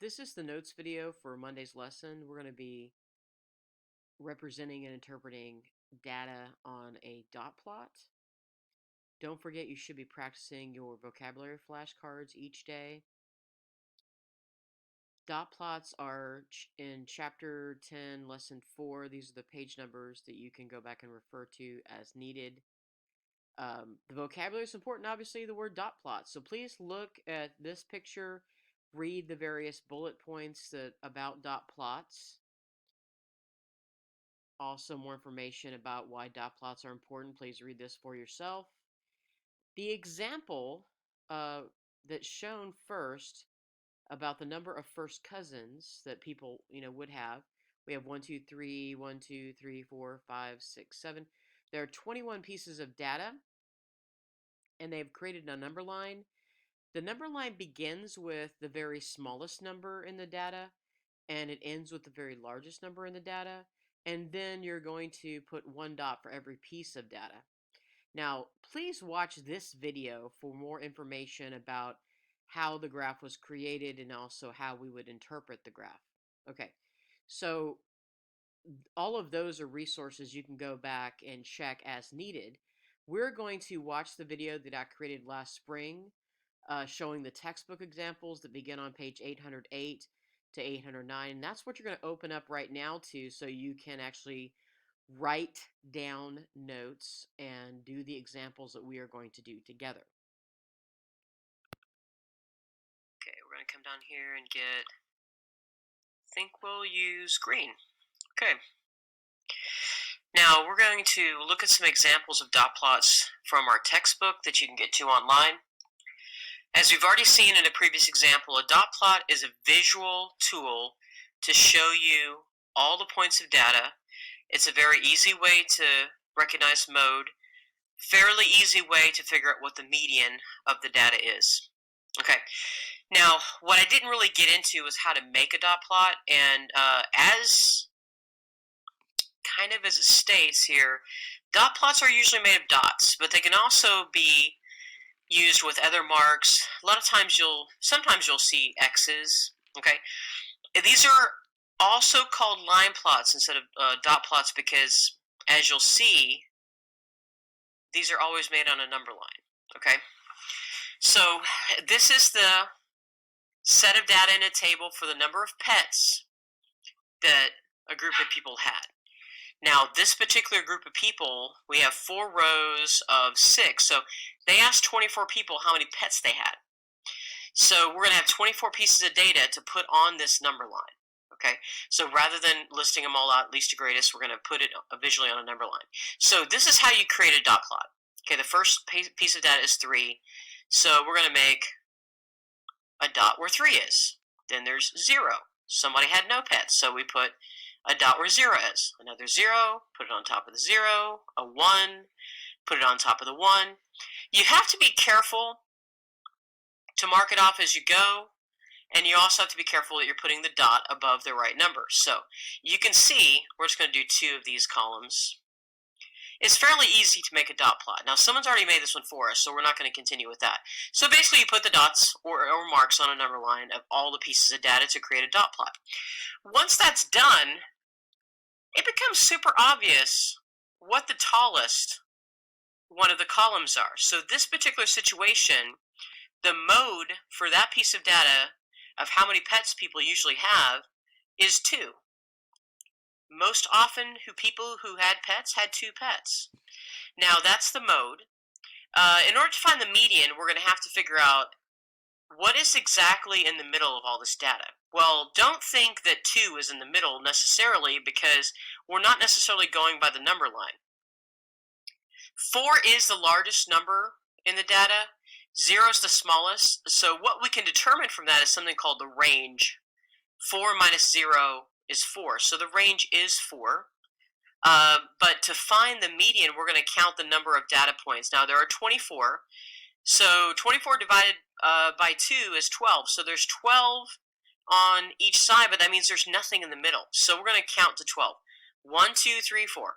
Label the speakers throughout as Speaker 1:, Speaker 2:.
Speaker 1: This is the notes video for Monday's lesson. We're going to be representing and interpreting data on a dot plot. Don't forget you should be practicing your vocabulary flashcards each day. Dot plots are in chapter 10, lesson 4. These are the page numbers that you can go back and refer to as needed. The vocabulary is important, obviously, the word dot plot. So please look at this picture, read the various bullet points about dot plots. Also, more information about why dot plots are important. Please read this for yourself. The example that's shown first about the number of first cousins that people would have. We have 1, 2, 3, 1, 2, 3, 4, 5, 6, 7. There are 21 pieces of data, and they've created a number line. The number line begins with the very smallest number in the data, and it ends with the very largest number in the data. And then you're going to put one dot for every piece of data. Now, please watch this video for more information about how the graph was created and also how we would interpret the graph. Okay, so all of those are resources you can go back and check as needed. We're going to watch the video that I created last spring showing the textbook examples that begin on page 808 to 809. And that's what you're going to open up right now so you can actually write down notes and do the examples that we are going to do together. Okay, we're going to come down here and think we'll use green. Okay. Now we're going to look at some examples of dot plots from our textbook that you can get to online. As we've already seen in a previous example, a dot plot is a visual tool to show you all the points of data. It's a very easy way to recognize mode, fairly easy way to figure out what the median of the data is. Okay, now what I didn't really get into was how to make a dot plot, and as it states here, dot plots are usually made of dots, but they can also be used with other marks. A lot of times sometimes you'll see X's. Okay, these are also called line plots instead of dot plots because, as you'll see, these are always made on a number line. Okay, so this is the set of data in a table for the number of pets that a group of people had. Now, this particular group of people, we have 4 rows of 6. So they asked 24 people how many pets they had. So we're going to have 24 pieces of data to put on this number line. Okay, so rather than listing them all out, least to greatest, we're going to put it visually on a number line. So this is how you create a dot plot. Okay, the first piece of data is 3. So we're going to make a dot where 3 is. Then there's 0. Somebody had no pets, so we put a dot where 0 is. Another 0, put it on top of the 0. A 1, put it on top of the 1. You have to be careful to mark it off as you go, and you also have to be careful that you're putting the dot above the right number. So you can see we're just going to do 2 of these columns. It's fairly easy to make a dot plot. Now, someone's already made this one for us, so we're not going to continue with that. So basically, you put the dots or marks on a number line of all the pieces of data to create a dot plot. Once that's done, it becomes super obvious what the tallest one of the columns are. So this particular situation, the mode for that piece of data of how many pets people usually have is 2. Most often, people who had pets had 2 pets. Now, that's the mode. In order to find the median, we're going to have to figure out what is exactly in the middle of all this data. Well, don't think that 2 is in the middle necessarily, because we're not necessarily going by the number line. 4 is the largest number in the data. 0 is the smallest. So what we can determine from that is something called the range. 4 minus 0 is 4. So the range is 4. But to find the median, we're going to count the number of data points. Now, there are 24. So 24 divided by 2 is 12. So there's 12 on each side, but that means there's nothing in the middle. So we're going to count to 12. 1, 2, 3, 4,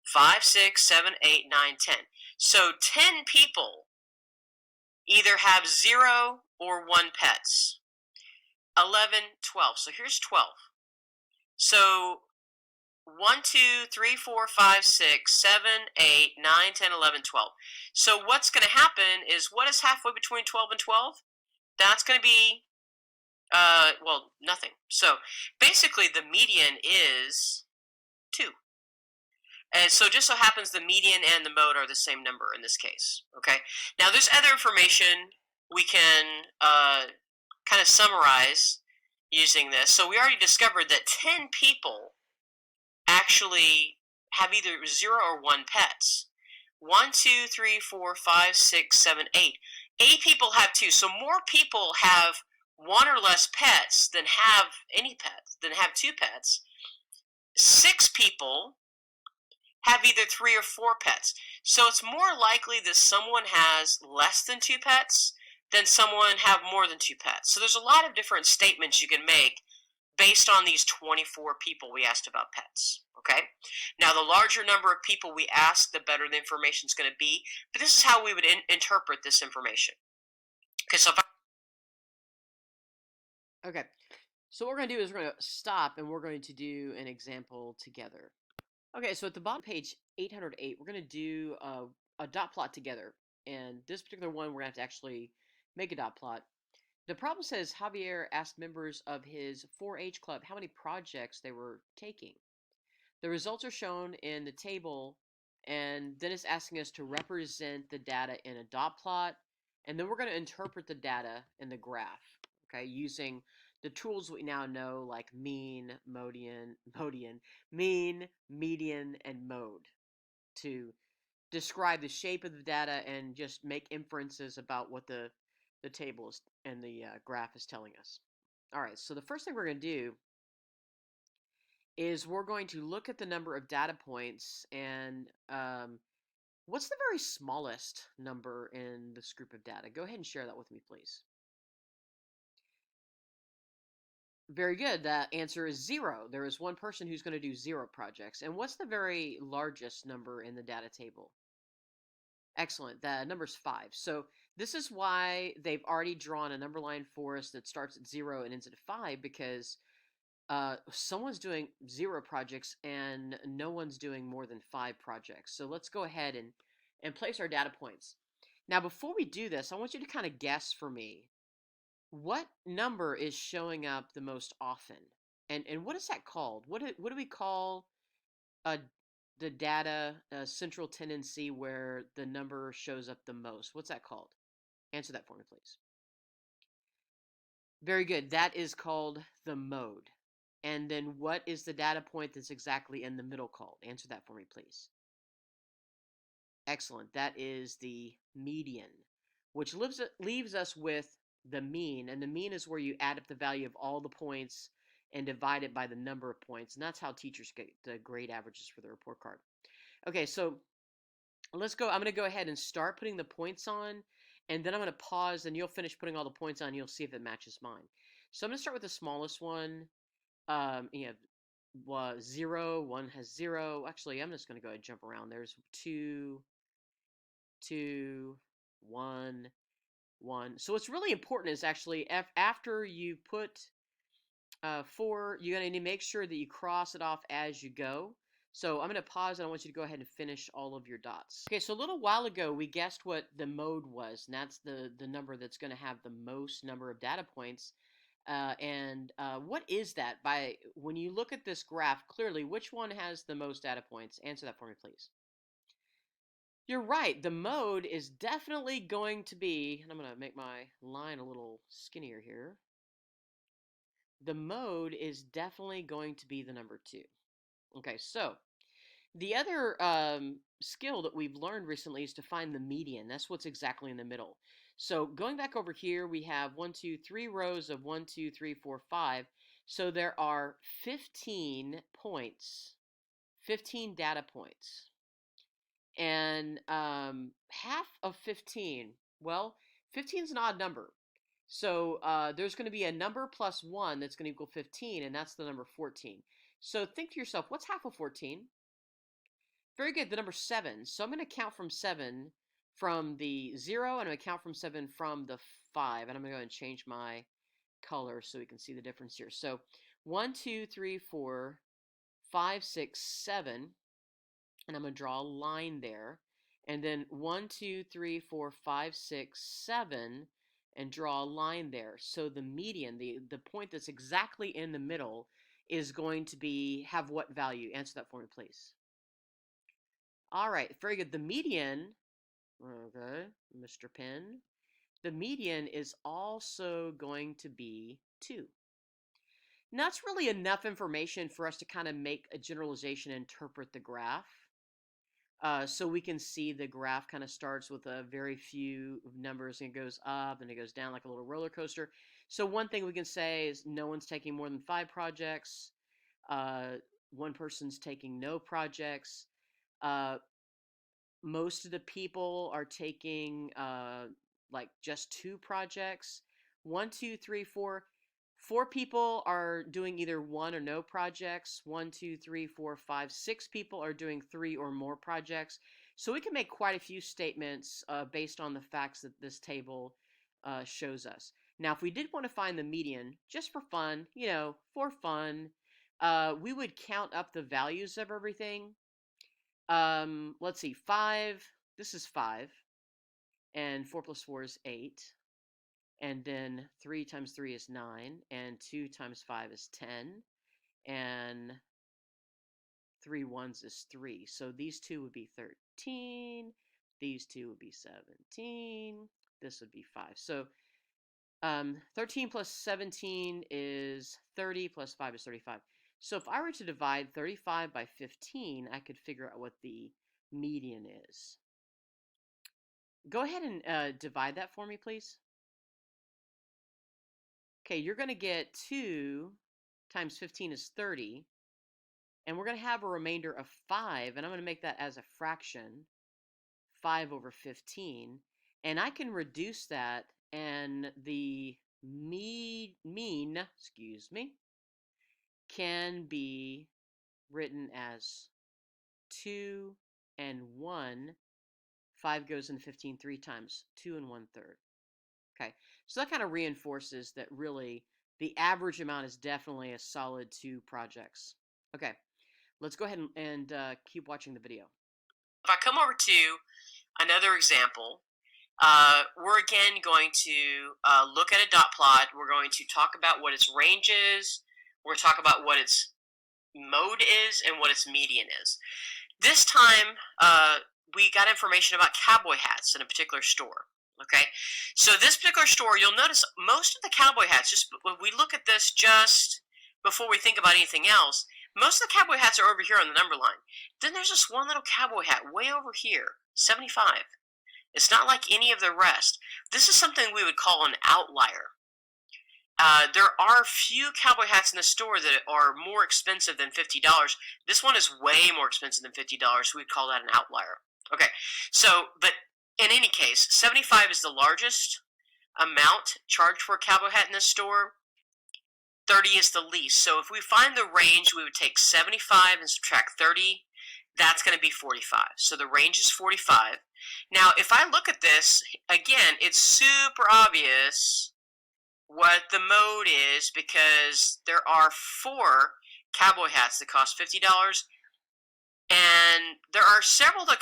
Speaker 1: 5, 6, 7, 8, 9, 10. So 10 people either have 0 or 1 pets. 11, 12. So here's 12. So 1, 2, 3, 4, 5, 6, 7, 8, 9, 10, 11, 12. So what's going to happen is, what is halfway between 12 and 12? That's going to be, well, nothing. So basically the median is 2. And so just so happens the median and the mode are the same number in this case. Okay. Now there's other information we can kind of summarize using this. So we already discovered that 10 people actually have either 0 or 1 pets. 1, 2, 3, 4, 5, 6, 7, 8. 8 people have 2. So more people have 1 or less pets than have any pets, than have 2 pets. 6 people have either 3 or 4 pets. So it's more likely that someone has less than 2 pets than someone have more than 2 pets. So there's a lot of different statements you can make based on these 24 people we asked about pets. Okay? Now, the larger number of people we ask, the better the information is going to be. But this is how we would interpret this information. Okay, so
Speaker 2: Okay, so what we're going to do is we're going to stop and we're going to do an example together. Okay, so at the bottom page 808, we're going to do a dot plot together. And this particular one, we're going to have to actually make a dot plot. The problem says Javier asked members of his 4-H club how many projects they were taking. The results are shown in the table, and then it's asking us to represent the data in a dot plot, and then we're going to interpret the data in the graph, okay, using the tools we now know like mean, mean, median, and mode to describe the shape of the data and just make inferences about what the table is and the graph is telling us. All right, so the first thing we're going to do is we're going to look at the number of data points and what's the very smallest number in this group of data? Go ahead and share that with me, please. Very good. That answer is 0. There is one person who's going to do 0 projects. And what's the very largest number in the data table? Excellent. The number's 5. So this is why they've already drawn a number line for us that starts at 0 and ends at 5, because someone's doing 0 projects and no one's doing more than 5 projects. So let's go ahead and place our data points. Now, before we do this, I want you to kind of guess for me, what number is showing up the most often? And what is that called? What do we call the data central tendency where the number shows up the most? What's that called? Answer that for me, please. Very good. That is called the mode. And then what is the data point that's exactly in the middle called? Answer that for me, please. Excellent. That is the median, which leaves us with the mean. And the mean is where you add up the value of all the points and divide it by the number of points. And that's how teachers get the grade averages for the report card. Okay, so let's go. I'm going to go ahead and start putting the points on. And then I'm going to pause, and you'll finish putting all the points on. And you'll see if it matches mine. So I'm going to start with the smallest one. You have 0, 1 has 0. Actually, I'm just going to go ahead and jump around. There's 2, 2, 1, 1. So what's really important is actually after you put 4, you're going to need to make sure that you cross it off as you go. So I'm going to pause, and I want you to go ahead and finish all of your dots. Okay, so a little while ago, we guessed what the mode was, and that's the number that's going to have the most number of data points. What is that? When you look at this graph, clearly, which one has the most data points? Answer that for me, please. You're right. The mode is definitely going to be, and I'm going to make my line a little skinnier here. The mode is definitely going to be the number 2. Okay, so the other skill that we've learned recently is to find the median. That's what's exactly in the middle. So going back over here, we have 1, 2, 3 rows of 1, 2, 3, 4, 5. So there are 15 points, 15 data points. And half of 15, well, 15 is an odd number. So there's going to be a number plus 1 that's going to equal 15, and that's the number 14. So think to yourself, what's half of 14? Very good, the number 7. So I'm going to count from 7 from the 0, and I'm going to count from 7 from the 5. And I'm going to go ahead and change my color so we can see the difference here. So 1, 2, 3, 4, 5, 6, 7, and I'm going to draw a line there. And then 1, 2, 3, 4, 5, 6, 7, and draw a line there. So the median, the point that's exactly in the middle, is going to have what value? Answer that for me, please. All right, very good. The median, okay, Mr. Penn, the median is also going to be 2. Now, that's really enough information for us to kind of make a generalization and interpret the graph. So we can see the graph kind of starts with a very few numbers and it goes up and it goes down like a little roller coaster. So one thing we can say is no one's taking more than 5 projects. One person's taking no projects. Most of the people are taking like just 2 projects. 1, 2, 3, 4. 4 people are doing either 1 or no projects. 1, 2, 3, 4, 5, 6 people are doing 3 or more projects. So we can make quite a few statements based on the facts that this table shows us. Now, if we did want to find the median, just for fun, for fun, we would count up the values of everything. Let's see, 5, this is 5, and 4 plus 4 is 8. And then 3 times 3 is 9, and 2 times 5 is 10, and 3 ones is 3. So these two would be 13, these two would be 17, this would be 5. So 13 plus 17 is 30, plus 5 is 35. So if I were to divide 35 by 15, I could figure out what the median is. Go ahead and divide that for me, please. Okay, you're going to get 2 times 15 is 30, and we're going to have a remainder of 5, and I'm going to make that as a fraction, 5 over 15, and I can reduce that, and the mean, can be written as 2 and 1. 5 goes into 15 3 times, 2 and 1/3. Okay, so that kind of reinforces that really the average amount is definitely a solid 2 projects. Okay, let's go ahead and keep watching the video.
Speaker 1: If I come over to another example, we're again going to look at a dot plot. We're going to talk about what its range is. We're going to talk about what its mode is and what its median is. This time, we got information about cowboy hats in a particular store. Okay, so this particular store, you'll notice most of the cowboy hats, just when we look at this just before we think about anything else, most of the cowboy hats are over here on the number line. Then there's this one little cowboy hat way over here, 75. It's not like any of the rest. This is something we would call an outlier. There are few cowboy hats in the store that are more expensive than $50. This one is way more expensive than $50. We'd call that an outlier. Okay, so, but in any case, 75 is the largest amount charged for a cowboy hat in this store. 30 is the least. So if we find the range, we would take 75 and subtract 30. That's going to be 45. So the range is 45. Now, if I look at this, again, it's super obvious what the mode is because there are 4 cowboy hats that cost $50. And there are several that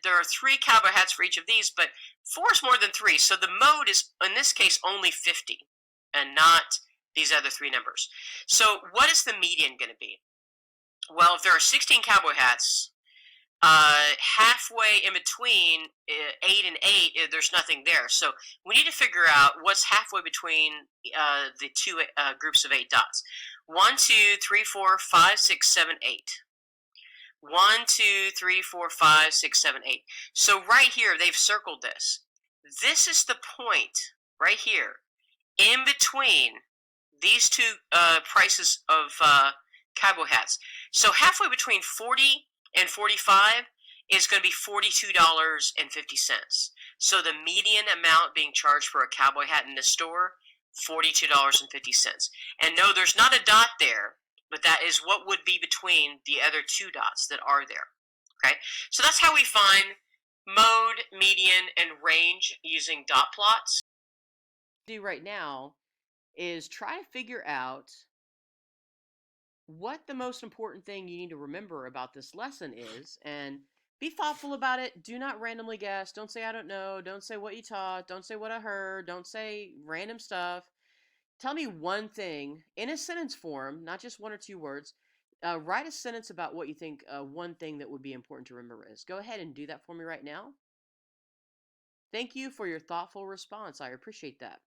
Speaker 1: there are 3 cowboy hats for each of these, but 4 is more than 3. So the mode is, in this case, only 50 and not these other 3 numbers. So what is the median going to be? Well, if there are 16 cowboy hats, halfway in between 8 and 8, there's nothing there. So we need to figure out what's halfway between the 2 groups of 8 dots. 1, 2, 3, 4, 5, 6, 7, 8. 1, 2, 3, 4, 5, 6, 7, 8. So right here, they've circled this. This is the point right here in between these 2 prices of cowboy hats. So halfway between 40 and 45 is going to be $42.50. So the median amount being charged for a cowboy hat in this store, $42.50. And no, there's not a dot there, but that is what would be between the other 2 dots that are there. Okay, so that's how we find mode, median, and range using dot plots.
Speaker 2: Do right now is try to figure out what the most important thing you need to remember about this lesson is, and be thoughtful about it. Do not randomly guess. Don't say I don't know. Don't say what you taught. Don't say what I heard. Don't say random stuff. Tell me one thing in a sentence form, not just one or two words. Write a sentence about what you think one thing that would be important to remember is. Go ahead and do that for me right now. Thank you for your thoughtful response. I appreciate that.